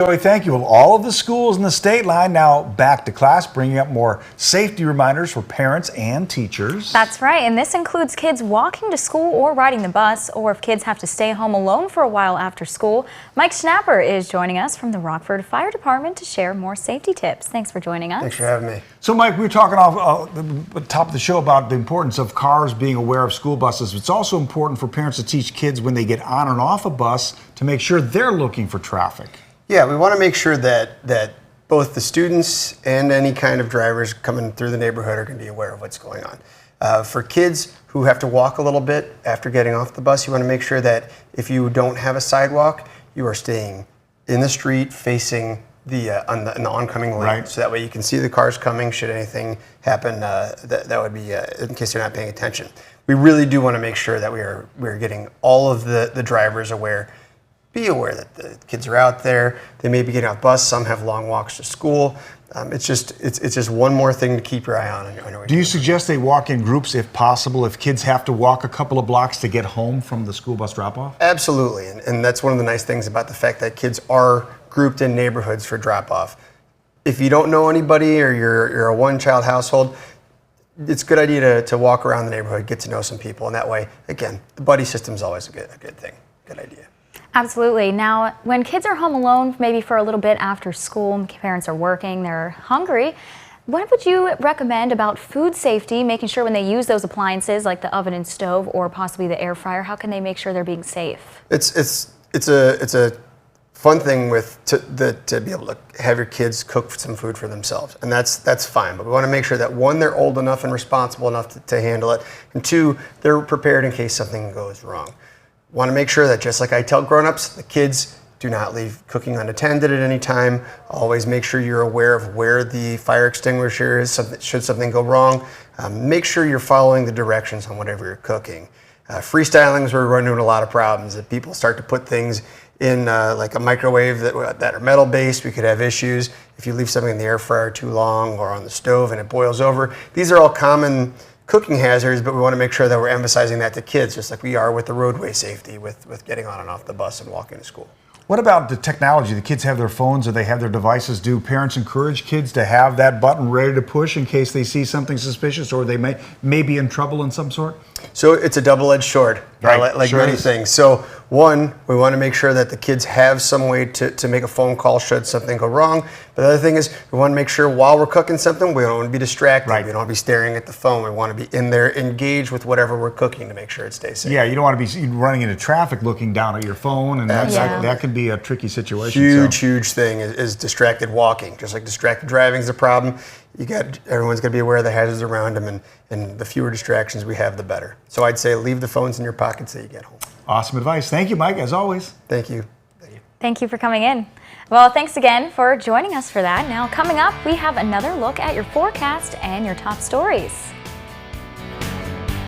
Joey, thank you. Well, all of the schools in the state line now back to class, bringing up more safety reminders for parents and teachers. That's right, and this includes kids walking to school or riding the bus, or if kids have to stay home alone for a while after school. Mike Schnapper is joining us from the Rockford Fire Department to share more safety tips. Thanks for joining us. Thanks for having me. So, Mike, we were talking off the top of the show about the importance of cars being aware of school buses. It's also important for parents to teach kids when they get on and off a bus to make sure they're looking for traffic. Yeah, we want to make sure that both the students and any kind of drivers coming through the neighborhood are going to be aware of what's going on. For kids who have to walk a little bit after getting off the bus, you want to make sure that if you don't have a sidewalk, you are staying in the street facing in the oncoming lane. Right. So that way you can see the cars coming should anything happen. That would be in case they're not paying attention. We really do want to make sure that we're getting all of the drivers aware. Be aware that the kids are out there. They may be getting off bus. Some have long walks to school. It's just one more thing to keep your eye on. Do you suggest they walk in groups if possible, if kids have to walk a couple of blocks to get home from the school bus drop-off? Absolutely, and that's one of the nice things about the fact that kids are grouped in neighborhoods for drop-off. If you don't know anybody or you're a one-child household, it's a good idea to walk around the neighborhood, get to know some people, and that way, again, the buddy system is always a good thing, good idea. Absolutely. Now, when kids are home alone, maybe for a little bit after school, parents are working, they're hungry, what would you recommend about food safety, making sure when they use those appliances like the oven and stove or possibly the air fryer, how can they make sure they're being safe? It's a fun thing to be able to have your kids cook some food for themselves, and that's fine. But we want to make sure that one, they're old enough and responsible enough to handle it, and two, they're prepared in case something goes wrong. Want to make sure that, just like I tell grown-ups, the kids do not leave cooking unattended at any time. Always make sure you're aware of where the fire extinguisher is should something go wrong. Make sure you're following the directions on whatever you're cooking. Freestyling is where we run into a lot of problems. If people start to put things in like a microwave that are metal-based, we could have issues. If you leave something in the air fryer too long or on the stove and it boils over, these are all common cooking hazards, but we want to make sure that we're emphasizing that to kids, just like we are with the roadway safety, with getting on and off the bus and walking to school. What about the technology? The kids have their phones or they have their devices. Do parents encourage kids to have that button ready to push in case they see something suspicious or they may be in trouble in some sort? So it's a double-edged sword, right? Like sure many is. things. So one, we want to make sure that the kids have some way to make a phone call should something go wrong. But the other thing is we want to make sure while we're cooking something, we don't want to be distracted. Right. We don't want to be staring at the phone. We want to be in there engaged with whatever we're cooking to make sure it stays safe. Yeah, you don't want to be running into traffic looking down at your phone, and that can be a tricky situation. Huge thing is distracted walking. Just like distracted driving is a problem, everyone's going to be aware of the hazards around them, and the fewer distractions we have, the better. So I'd say leave the phones in your pockets till you get home. Awesome advice. Thank you, Mike, as always. Thank you. Thank you for coming in. Well, thanks again for joining us for that. Now, coming up, we have another look at your forecast and your top stories.